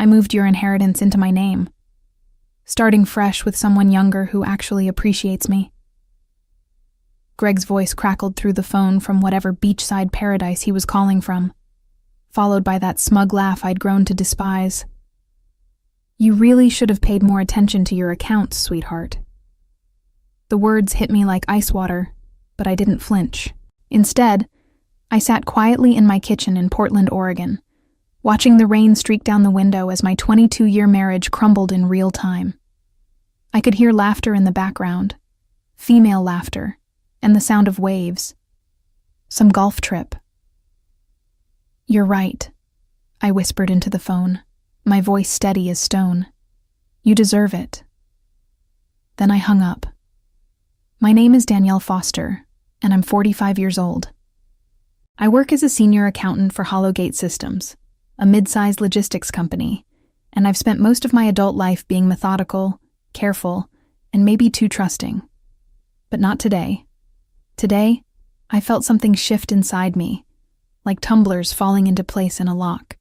I moved your inheritance into my name, starting fresh with someone younger who actually appreciates me." Greg's voice crackled through the phone from whatever beachside paradise he was calling from, followed by that smug laugh I'd grown to despise. "You really should have paid more attention to your accounts, sweetheart." The words hit me like ice water, but I didn't flinch. Instead, I sat quietly in my kitchen in Portland, Oregon, watching the rain streak down the window as my 22-year marriage crumbled in real time. I could hear laughter in the background, female laughter, and the sound of waves. Some golf trip. "You're right," I whispered into the phone, my voice steady as stone. "You deserve it." Then I hung up. My name is Danielle Foster, and I'm 45 years old. I work as a senior accountant for Hollowgate Systems, a mid-sized logistics company, and I've spent most of my adult life being methodical, careful, and maybe too trusting. But not today. Today, I felt something shift inside me, like tumblers falling into place in a lock.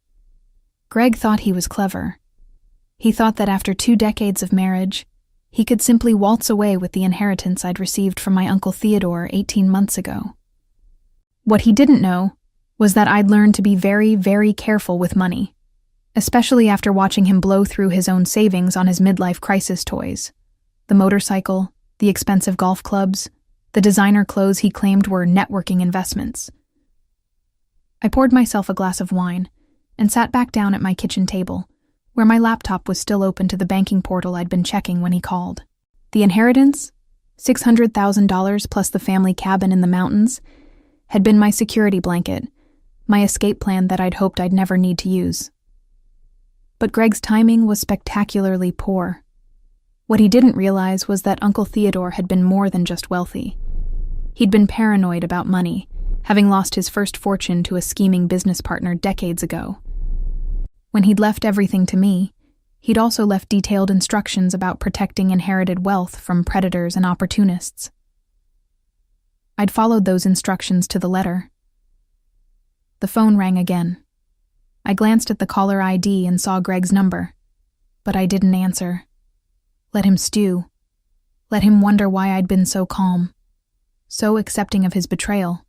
Greg thought he was clever. He thought that after 2 decades of marriage, he could simply waltz away with the inheritance I'd received from my Uncle Theodore 18 months ago. What he didn't know was that I'd learned to be very, very careful with money, especially after watching him blow through his own savings on his midlife crisis toys. The motorcycle, the expensive golf clubs, the designer clothes he claimed were networking investments. I poured myself a glass of wine and sat back down at my kitchen table, where my laptop was still open to the banking portal I'd been checking when he called. The inheritance, $600,000 plus the family cabin in the mountains, had been my security blanket, my escape plan that I'd hoped I'd never need to use. But Greg's timing was spectacularly poor. What he didn't realize was that Uncle Theodore had been more than just wealthy. He'd been paranoid about money, having lost his first fortune to a scheming business partner decades ago. When he'd left everything to me, he'd also left detailed instructions about protecting inherited wealth from predators and opportunists. I'd followed those instructions to the letter. The phone rang again. I glanced at the caller ID and saw Greg's number, but I didn't answer. Let him stew. Let him wonder why I'd been so calm, so accepting of his betrayal.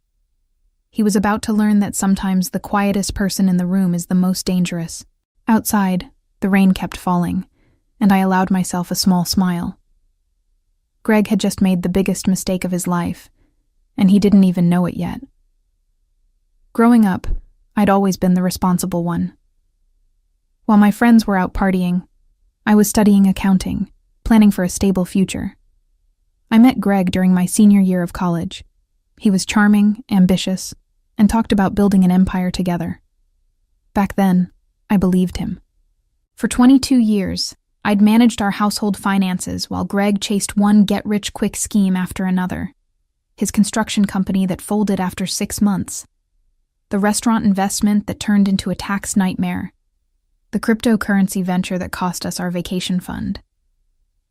He was about to learn that sometimes the quietest person in the room is the most dangerous. Outside, the rain kept falling, and I allowed myself a small smile. Greg had just made the biggest mistake of his life, and he didn't even know it yet. Growing up, I'd always been the responsible one. While my friends were out partying, I was studying accounting, planning for a stable future. I met Greg during my senior year of college. He was charming, ambitious, and talked about building an empire together. Back then, I believed him. For 22 years, I'd managed our household finances while Greg chased one get-rich-quick scheme after another. His construction company that folded after 6 months. The restaurant investment that turned into a tax nightmare. The cryptocurrency venture that cost us our vacation fund.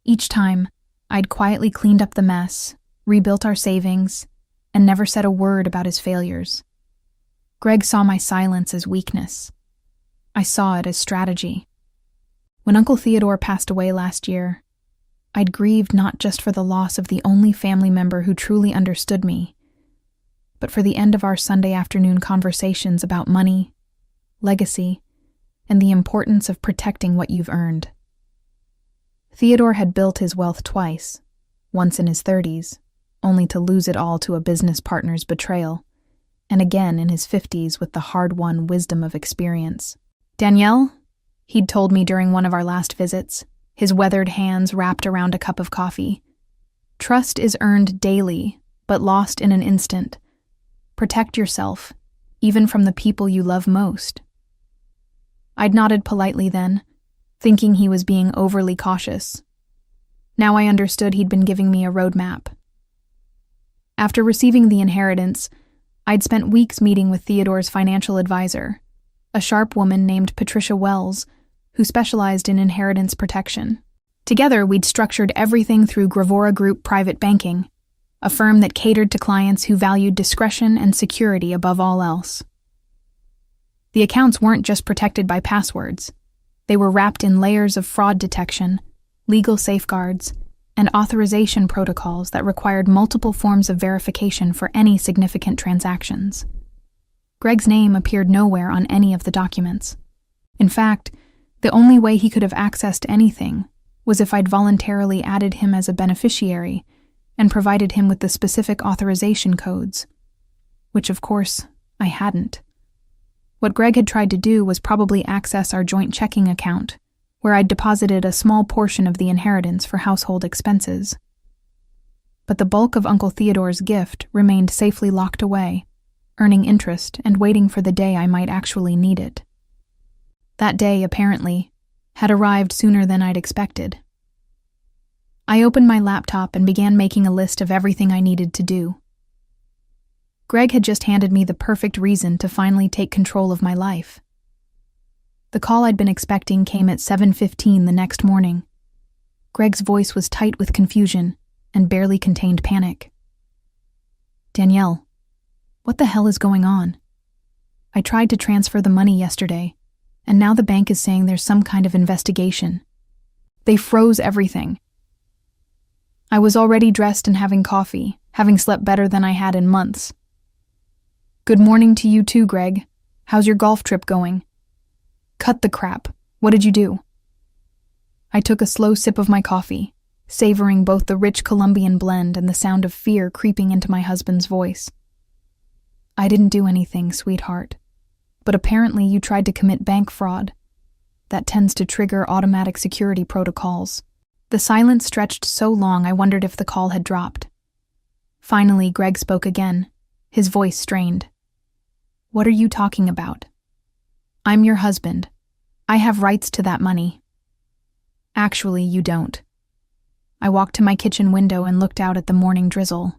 Each time, I'd quietly cleaned up the mess, rebuilt our savings, and never said a word about his failures. Greg saw my silence as weakness. I saw it as strategy. When Uncle Theodore passed away last year, I'd grieved not just for the loss of the only family member who truly understood me, but for the end of our Sunday afternoon conversations about money, legacy, and the importance of protecting what you've earned. Theodore had built his wealth twice, once in his 30s, only to lose it all to a business partner's betrayal, and again in his 50s with the hard-won wisdom of experience. "Danielle," he'd told me during one of our last visits, his weathered hands wrapped around a cup of coffee. "Trust is earned daily, but lost in an instant. Protect yourself, even from the people you love most." I'd nodded politely then, thinking he was being overly cautious. Now I understood he'd been giving me a roadmap. After receiving the inheritance, I'd spent weeks meeting with Theodore's financial advisor, a sharp woman named Patricia Wells, who specialized in inheritance protection. Together, we'd structured everything through Gravora Group Private Banking, a firm that catered to clients who valued discretion and security above all else. The accounts weren't just protected by passwords. They were wrapped in layers of fraud detection, legal safeguards, and authorization protocols that required multiple forms of verification for any significant transactions. Greg's name appeared nowhere on any of the documents. In fact, the only way he could have access to anything was if I'd voluntarily added him as a beneficiary and provided him with the specific authorization codes, which of course I hadn't. What Greg had tried to do was probably access our joint checking account, where I'd deposited a small portion of the inheritance for household expenses. But the bulk of Uncle Theodore's gift remained safely locked away, earning interest and waiting for the day I might actually need it. That day, apparently, had arrived sooner than I'd expected. I opened my laptop and began making a list of everything I needed to do. Greg had just handed me the perfect reason to finally take control of my life. The call I'd been expecting came at 7:15 the next morning. Greg's voice was tight with confusion and barely contained panic. "Danielle, what the hell is going on? I tried to transfer the money yesterday, and now the bank is saying there's some kind of investigation. They froze everything." I was already dressed and having coffee, having slept better than I had in months. "Good morning to you too, Greg. How's your golf trip going?" "Cut the crap. What did you do?" I took a slow sip of my coffee, savoring both the rich Colombian blend and the sound of fear creeping into my husband's voice. "I didn't do anything, sweetheart. But apparently you tried to commit bank fraud. That tends to trigger automatic security protocols." The silence stretched so long I wondered if the call had dropped. Finally, Greg spoke again, his voice strained. "What are you talking about? I'm your husband. I have rights to that money." "Actually, you don't." I walked to my kitchen window and looked out at the morning drizzle.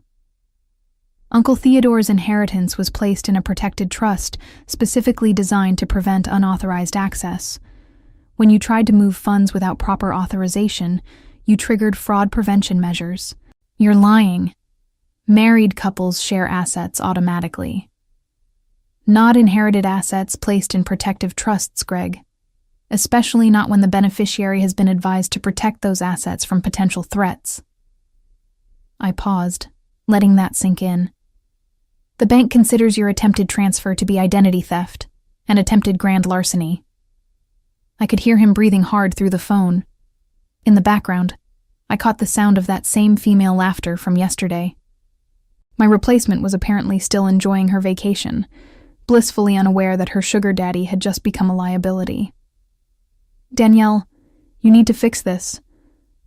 Uncle Theodore's inheritance was placed in a protected trust specifically designed to prevent unauthorized access. When you tried to move funds without proper authorization, you triggered fraud prevention measures. You're lying. Married couples share assets automatically. Not inherited assets placed in protective trusts, Greg. Especially not when the beneficiary has been advised to protect those assets from potential threats. I paused, letting that sink in. The bank considers your attempted transfer to be identity theft and attempted grand larceny. I could hear him breathing hard through the phone. In the background, I caught the sound of that same female laughter from yesterday. My replacement was apparently still enjoying her vacation, blissfully unaware that her sugar daddy had just become a liability. "Danielle, you need to fix this.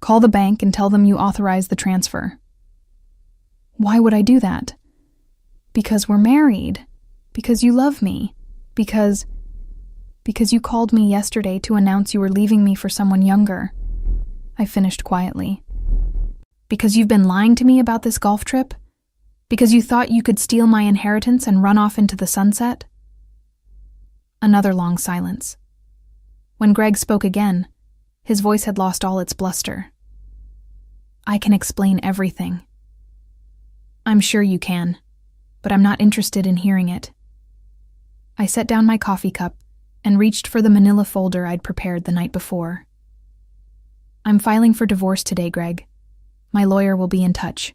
Call the bank and tell them you authorize the transfer." "Why would I do that?" "Because we're married. Because you love me. Because you called me yesterday to announce you were leaving me for someone younger," I finished quietly. "Because you've been lying to me about this golf trip? Because you thought you could steal my inheritance and run off into the sunset?" Another long silence. When Greg spoke again, his voice had lost all its bluster. "I can explain everything." "I'm sure you can, but I'm not interested in hearing it." I set down my coffee cup and reached for the manila folder I'd prepared the night before. "I'm filing for divorce today, Greg. My lawyer will be in touch."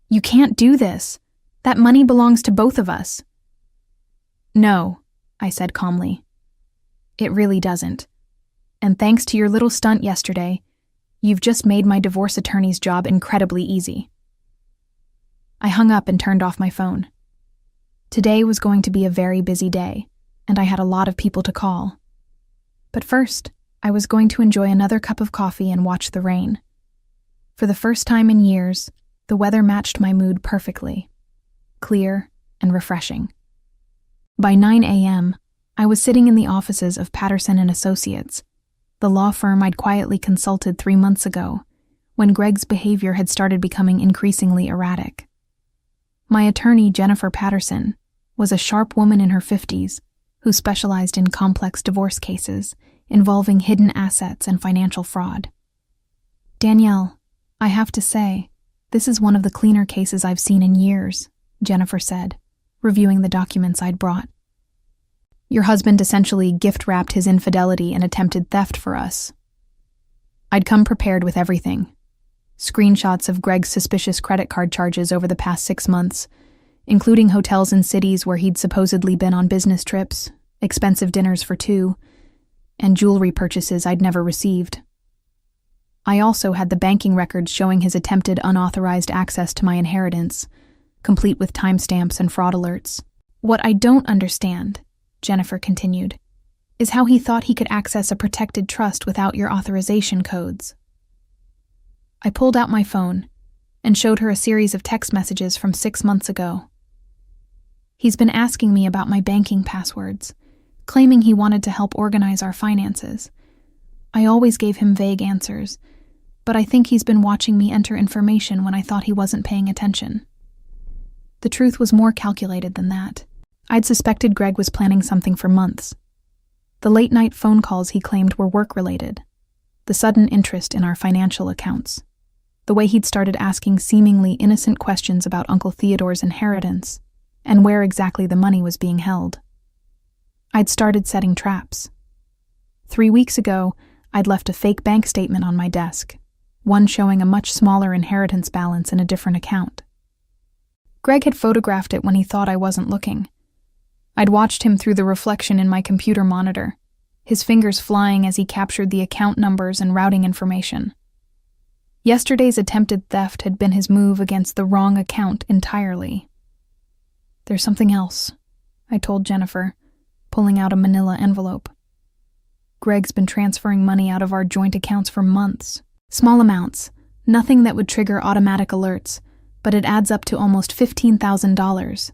"You can't do this. That money belongs to both of us." "No," I said calmly. "It really doesn't. And thanks to your little stunt yesterday, you've just made my divorce attorney's job incredibly easy." I hung up and turned off my phone. Today was going to be a very busy day, and I had a lot of people to call. But first, I was going to enjoy another cup of coffee and watch the rain. For the first time in years, the weather matched my mood perfectly, clear and refreshing. By 9 a.m., I was sitting in the offices of Patterson & Associates, the law firm I'd quietly consulted 3 months ago, when Greg's behavior had started becoming increasingly erratic. My attorney, Jennifer Patterson, was a sharp woman in her 50s who specialized in complex divorce cases involving hidden assets and financial fraud. "Danielle, I have to say, this is one of the cleaner cases I've seen in years," Jennifer said, reviewing the documents I'd brought. Your husband essentially gift-wrapped his infidelity and attempted theft for us. I'd come prepared with everything. Screenshots of Greg's suspicious credit card charges over the past 6 months, including hotels in cities where he'd supposedly been on business trips, expensive dinners for two, and jewelry purchases I'd never received. I also had the banking records showing his attempted unauthorized access to my inheritance, complete with timestamps and fraud alerts. What I don't understand, Jennifer continued, is how he thought he could access a protected trust without your authorization codes. I pulled out my phone and showed her a series of text messages from 6 months ago. He's been asking me about my banking passwords, claiming he wanted to help organize our finances. I always gave him vague answers, but I think he's been watching me enter information when I thought he wasn't paying attention. The truth was more calculated than that. I'd suspected Greg was planning something for months. The late-night phone calls he claimed were work-related, the sudden interest in our financial accounts, the way he'd started asking seemingly innocent questions about Uncle Theodore's inheritance, and where exactly the money was being held. I'd started setting traps. 3 weeks ago, I'd left a fake bank statement on my desk, one showing a much smaller inheritance balance in a different account. Greg had photographed it when he thought I wasn't looking. I'd watched him through the reflection in my computer monitor, his fingers flying as he captured the account numbers and routing information. Yesterday's attempted theft had been his move against the wrong account entirely. There's something else, I told Jennifer, pulling out a manila envelope. Greg's been transferring money out of our joint accounts for months. Small amounts, nothing that would trigger automatic alerts, but it adds up to almost $15,000.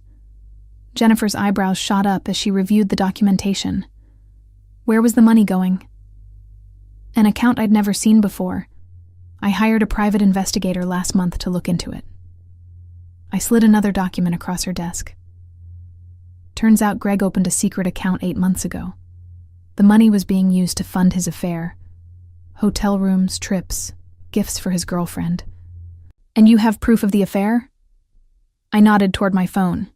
Jennifer's eyebrows shot up as she reviewed the documentation. Where was the money going? An account I'd never seen before. I hired a private investigator last month to look into it. I slid another document across her desk. Turns out Greg opened a secret account 8 months ago. The money was being used to fund his affair. Hotel rooms, trips, gifts for his girlfriend. And you have proof of the affair? I nodded toward my phone.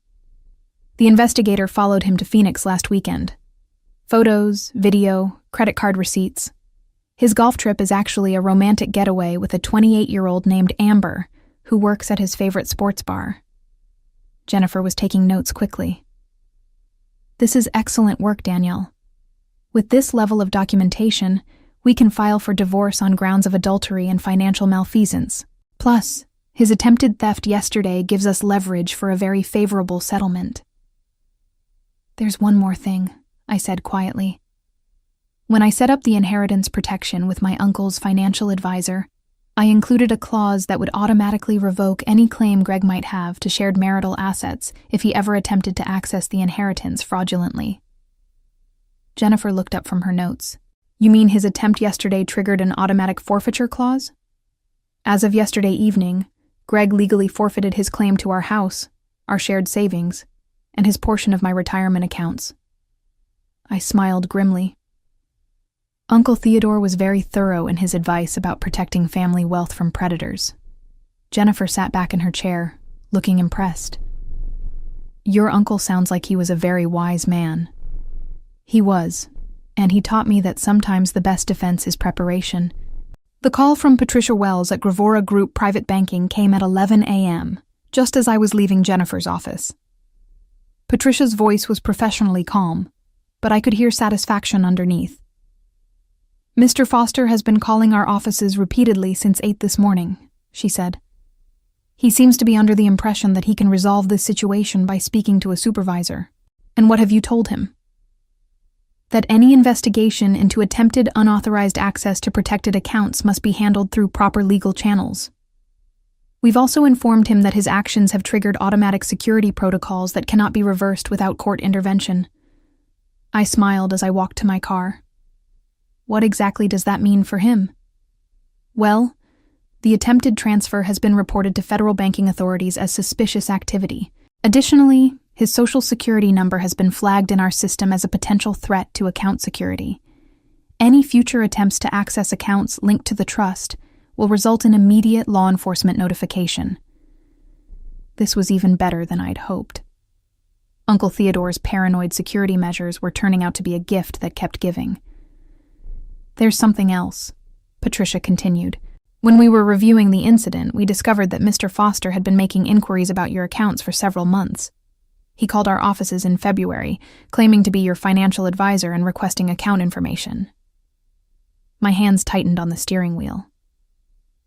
The investigator followed him to Phoenix last weekend. Photos, video, credit card receipts. His golf trip is actually a romantic getaway with a 28-year-old named Amber, who works at his favorite sports bar. Jennifer was taking notes quickly. This is excellent work, Danielle. With this level of documentation, we can file for divorce on grounds of adultery and financial malfeasance. Plus, his attempted theft yesterday gives us leverage for a very favorable settlement. There's one more thing, I said quietly. When I set up the inheritance protection with my uncle's financial advisor, I included a clause that would automatically revoke any claim Greg might have to shared marital assets if he ever attempted to access the inheritance fraudulently. Jennifer looked up from her notes. You mean his attempt yesterday triggered an automatic forfeiture clause? As of yesterday evening, Greg legally forfeited his claim to our house, our shared savings, and his portion of my retirement accounts. I smiled grimly. Uncle Theodore was very thorough in his advice about protecting family wealth from predators. Jennifer sat back in her chair, looking impressed. Your uncle sounds like he was a very wise man. He was, and he taught me that sometimes the best defense is preparation. The call from Patricia Wells at Gravora Group Private Banking came at 11 a.m., just as I was leaving Jennifer's office. Patricia's voice was professionally calm, but I could hear satisfaction underneath. Mr. Foster has been calling our offices repeatedly since 8 this morning, she said. He seems to be under the impression that he can resolve this situation by speaking to a supervisor. And what have you told him? That any investigation into attempted unauthorized access to protected accounts must be handled through proper legal channels. We've also informed him that his actions have triggered automatic security protocols that cannot be reversed without court intervention. I smiled as I walked to my car. What exactly does that mean for him? Well, the attempted transfer has been reported to federal banking authorities as suspicious activity. Additionally, his social security number has been flagged in our system as a potential threat to account security. Any future attempts to access accounts linked to the trust will result in immediate law enforcement notification. This was even better than I'd hoped. Uncle Theodore's paranoid security measures were turning out to be a gift that kept giving. "There's something else," Patricia continued. "When we were reviewing the incident, we discovered that Mr. Foster had been making inquiries about your accounts for several months. He called our offices in February, claiming to be your financial advisor and requesting account information." My hands tightened on the steering wheel.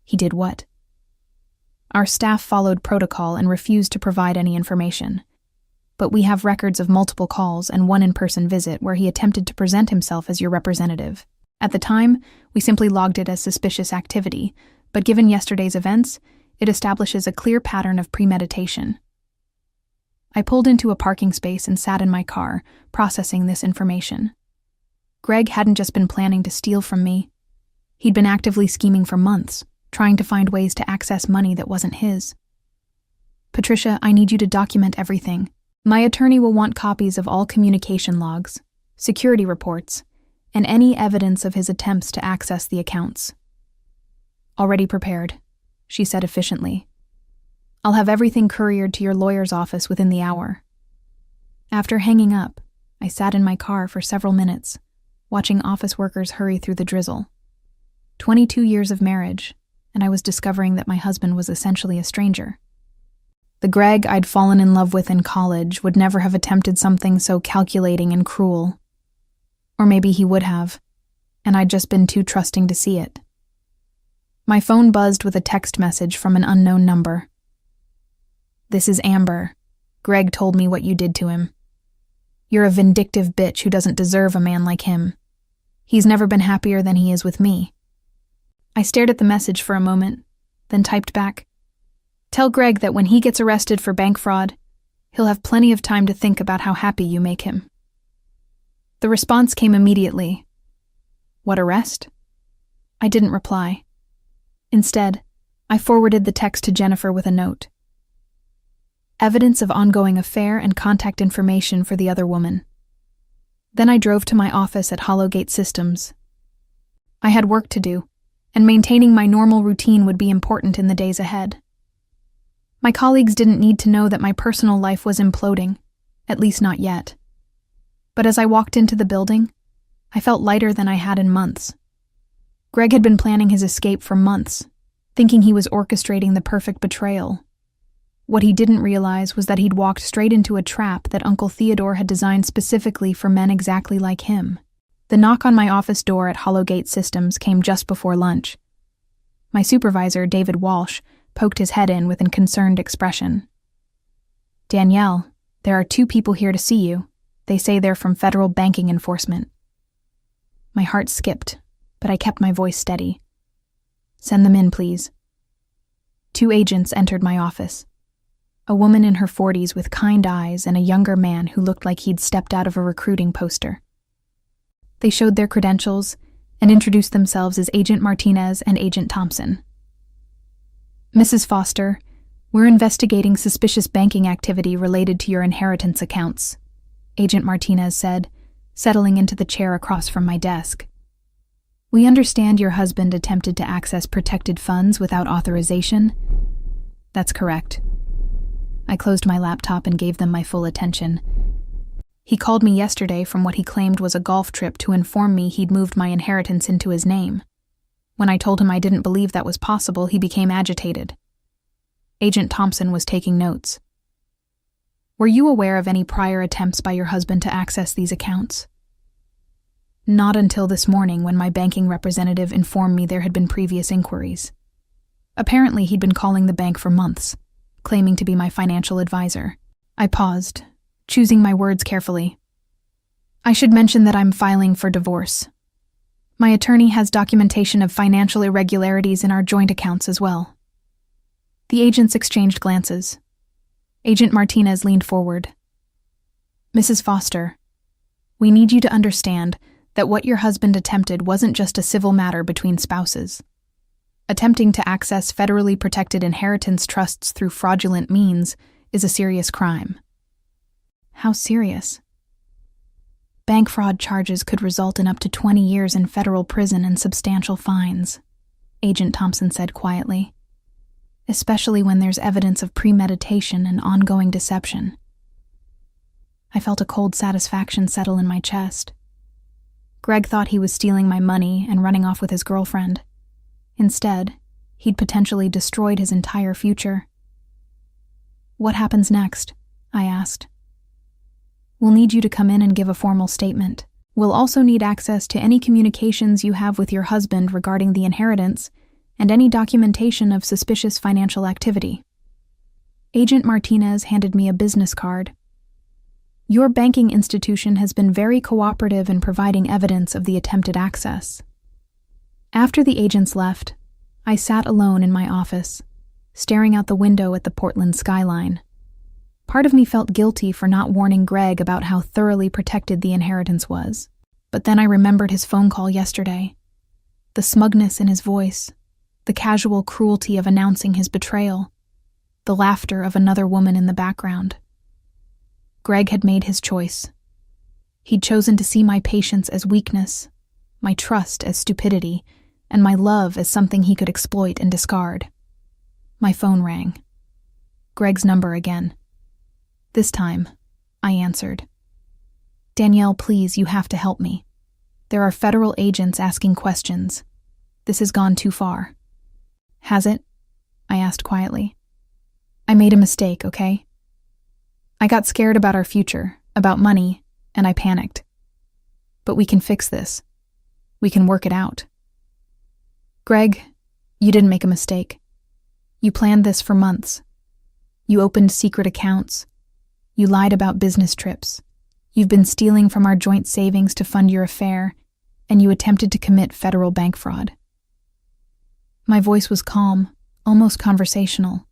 "He did what?" "Our staff followed protocol and refused to provide any information. But we have records of multiple calls and one in-person visit where he attempted to present himself as your representative. At the time, we simply logged it as suspicious activity, but given yesterday's events, it establishes a clear pattern of premeditation." I pulled into a parking space and sat in my car, processing this information. Greg hadn't just been planning to steal from me. He'd been actively scheming for months, trying to find ways to access money that wasn't his. "Patricia, I need you to document everything. My attorney will want copies of all communication logs, security reports, and any evidence of his attempts to access the accounts." "Already prepared," she said efficiently. "I'll have everything couriered to your lawyer's office within the hour." After hanging up, I sat in my car for several minutes, watching office workers hurry through the drizzle. 22 years of marriage, and I was discovering that my husband was essentially a stranger. The Greg I'd fallen in love with in college would never have attempted something so calculating and cruel. Or maybe he would have, and I'd just been too trusting to see it. My phone buzzed with a text message from an unknown number. "This is Amber. Greg told me what you did to him. You're a vindictive bitch who doesn't deserve a man like him. He's never been happier than he is with me." I stared at the message for a moment, then typed back, "Tell Greg that when he gets arrested for bank fraud, he'll have plenty of time to think about how happy you make him." The response came immediately. "What arrest?" I didn't reply. Instead, I forwarded the text to Jennifer with a note. Evidence of ongoing affair and contact information for the other woman. Then I drove to my office at Hollowgate Systems. I had work to do, and maintaining my normal routine would be important in the days ahead. My colleagues didn't need to know that my personal life was imploding, at least not yet. But as I walked into the building, I felt lighter than I had in months. Greg had been planning his escape for months, thinking he was orchestrating the perfect betrayal. What he didn't realize was that he'd walked straight into a trap that Uncle Theodore had designed specifically for men exactly like him. The knock on my office door at Hollowgate Systems came just before lunch. My supervisor, David Walsh, poked his head in with a concerned expression. "Danielle, there are 2 people here to see you. They say they're from federal banking enforcement." My heart skipped, but I kept my voice steady. "Send them in, please." 2 agents entered my office. A woman in her 40s with kind eyes and a younger man who looked like he'd stepped out of a recruiting poster. They showed their credentials and introduced themselves as Agent Martinez and Agent Thompson. "Mrs. Foster, we're investigating suspicious banking activity related to your inheritance accounts," Agent Martinez said, settling into the chair across from my desk. "We understand your husband attempted to access protected funds without authorization." "That's correct." I closed my laptop and gave them my full attention. "He called me yesterday from what he claimed was a golf trip to inform me he'd moved my inheritance into his name. When I told him I didn't believe that was possible, he became agitated." Agent Thompson was taking notes. "Were you aware of any prior attempts by your husband to access these accounts?" "Not until this morning when my banking representative informed me there had been previous inquiries. Apparently he'd been calling the bank for months, claiming to be my financial advisor." I paused, choosing my words carefully. "I should mention that I'm filing for divorce. My attorney has documentation of financial irregularities in our joint accounts as well." The agents exchanged glances. Agent Martinez leaned forward. "Mrs. Foster, we need you to understand that what your husband attempted wasn't just a civil matter between spouses. Attempting to access federally protected inheritance trusts through fraudulent means is a serious crime." "How serious?" "Bank fraud charges could result in up to 20 years in federal prison and substantial fines," Agent Thompson said quietly, "especially when there's evidence of premeditation and ongoing deception." I felt a cold satisfaction settle in my chest. Greg thought he was stealing my money and running off with his girlfriend. Instead, he'd potentially destroyed his entire future. "What happens next?" I asked. "We'll need you to come in and give a formal statement. We'll also need access to any communications you have with your husband regarding the inheritance and any documentation of suspicious financial activity." Agent Martinez handed me a business card. "Your banking institution has been very cooperative in providing evidence of the attempted access." After the agents left, I sat alone in my office, staring out the window at the Portland skyline. Part of me felt guilty for not warning Greg about how thoroughly protected the inheritance was. But then I remembered his phone call yesterday. The smugness in his voice, the casual cruelty of announcing his betrayal, the laughter of another woman in the background. Greg had made his choice. He'd chosen to see my patience as weakness, my trust as stupidity, and my love as something he could exploit and discard. My phone rang. Greg's number again. This time, I answered. "Danielle, please, you have to help me. There are federal agents asking questions. This has gone too far." "Has it?" I asked quietly. "I made a mistake, okay? I got scared about our future, about money, and I panicked. But we can fix this. We can work it out." "Greg, you didn't make a mistake. You planned this for months. You opened secret accounts. You lied about business trips. You've been stealing from our joint savings to fund your affair, and you attempted to commit federal bank fraud." My voice was calm, almost conversational.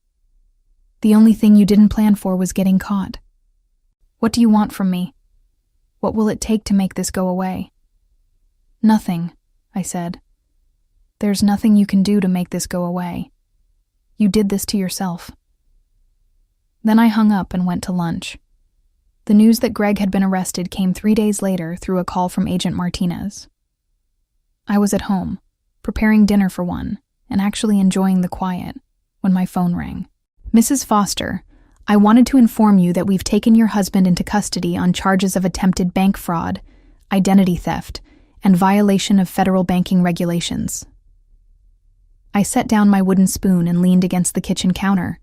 "The only thing you didn't plan for was getting caught. What do you want from me? What will it take to make this go away?" "Nothing," I said. "There's nothing you can do to make this go away. You did this to yourself." Then I hung up and went to lunch. The news that Greg had been arrested came 3 days later through a call from Agent Martinez. I was at home, preparing dinner for one, and actually enjoying the quiet, when my phone rang. "Mrs. Foster, I wanted to inform you that we've taken your husband into custody on charges of attempted bank fraud, identity theft, and violation of federal banking regulations." I set down my wooden spoon and leaned against the kitchen counter.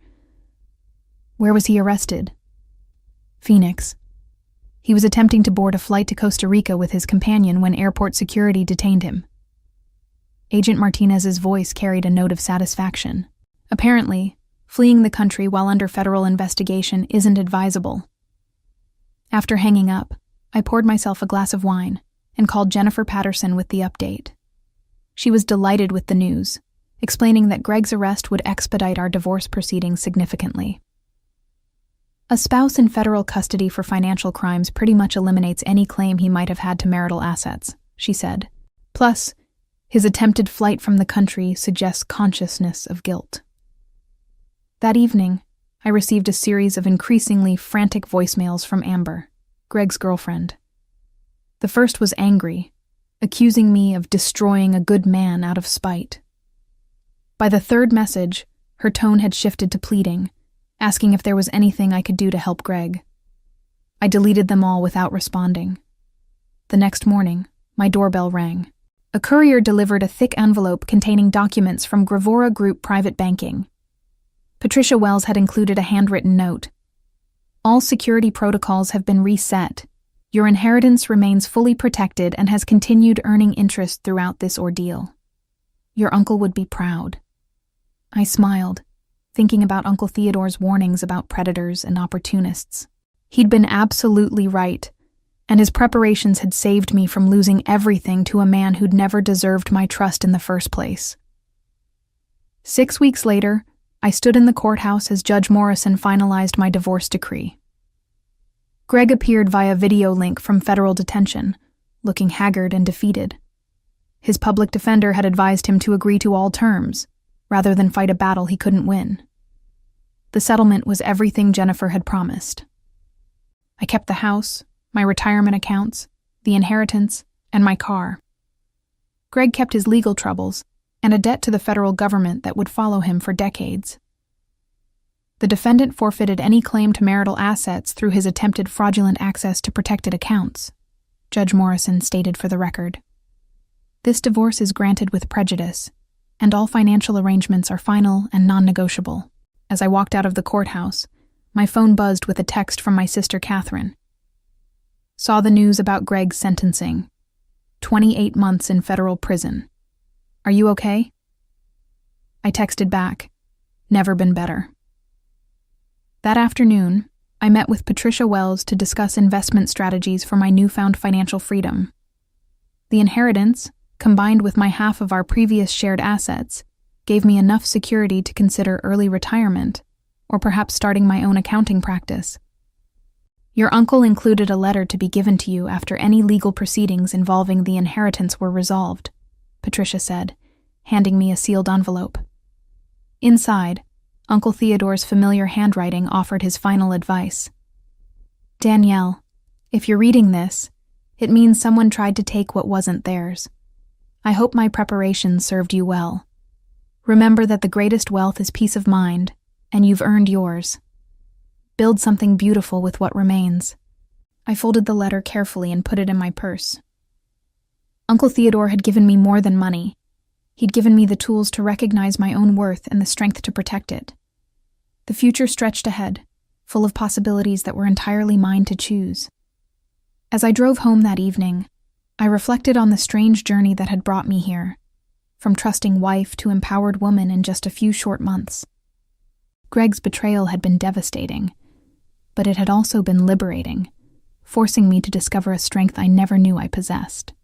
"Where was he arrested?" "Phoenix. He was attempting to board a flight to Costa Rica with his companion when airport security detained him." Agent Martinez's voice carried a note of satisfaction. "Apparently, fleeing the country while under federal investigation isn't advisable." After hanging up, I poured myself a glass of wine and called Jennifer Patterson with the update. She was delighted with the news, explaining that Greg's arrest would expedite our divorce proceedings significantly. "A spouse in federal custody for financial crimes pretty much eliminates any claim he might have had to marital assets," she said. "Plus, his attempted flight from the country suggests consciousness of guilt." That evening, I received a series of increasingly frantic voicemails from Amber, Greg's girlfriend. The first was angry, accusing me of destroying a good man out of spite. By the third message, her tone had shifted to pleading, asking if there was anything I could do to help Greg. I deleted them all without responding. The next morning, my doorbell rang. A courier delivered a thick envelope containing documents from Gravora Group Private Banking. Patricia Wells had included a handwritten note. "All security protocols have been reset. Your inheritance remains fully protected and has continued earning interest throughout this ordeal. Your uncle would be proud." I smiled, thinking about Uncle Theodore's warnings about predators and opportunists. He'd been absolutely right, and his preparations had saved me from losing everything to a man who'd never deserved my trust in the first place. 6 weeks later, I stood in the courthouse as Judge Morrison finalized my divorce decree. Greg appeared via video link from federal detention, looking haggard and defeated. His public defender had advised him to agree to all terms, rather than fight a battle he couldn't win. The settlement was everything Jennifer had promised. I kept the house, my retirement accounts, the inheritance, and my car. Greg kept his legal troubles and a debt to the federal government that would follow him for decades. The defendant forfeited any claim to marital assets through his attempted fraudulent access to protected accounts, Judge Morrison stated for the record. This divorce is granted with prejudice, and all financial arrangements are final and non-negotiable. As I walked out of the courthouse, my phone buzzed with a text from my sister Catherine. Saw the news about Greg's sentencing. 28 months in federal prison. Are you okay? I texted back, never been better. That afternoon, I met with Patricia Wells to discuss investment strategies for my newfound financial freedom. The inheritance, combined with my half of our previous shared assets, gave me enough security to consider early retirement, or perhaps starting my own accounting practice. Your uncle included a letter to be given to you after any legal proceedings involving the inheritance were resolved, Patricia said, handing me a sealed envelope. Inside, Uncle Theodore's familiar handwriting offered his final advice. Danielle, if you're reading this, it means someone tried to take what wasn't theirs. I hope my preparations served you well. Remember that the greatest wealth is peace of mind, and you've earned yours. Build something beautiful with what remains. I folded the letter carefully and put it in my purse. Uncle Theodore had given me more than money. He'd given me the tools to recognize my own worth and the strength to protect it. The future stretched ahead, full of possibilities that were entirely mine to choose. As I drove home that evening, I reflected on the strange journey that had brought me here, from trusting wife to empowered woman in just a few short months. Greg's betrayal had been devastating, but it had also been liberating, forcing me to discover a strength I never knew I possessed.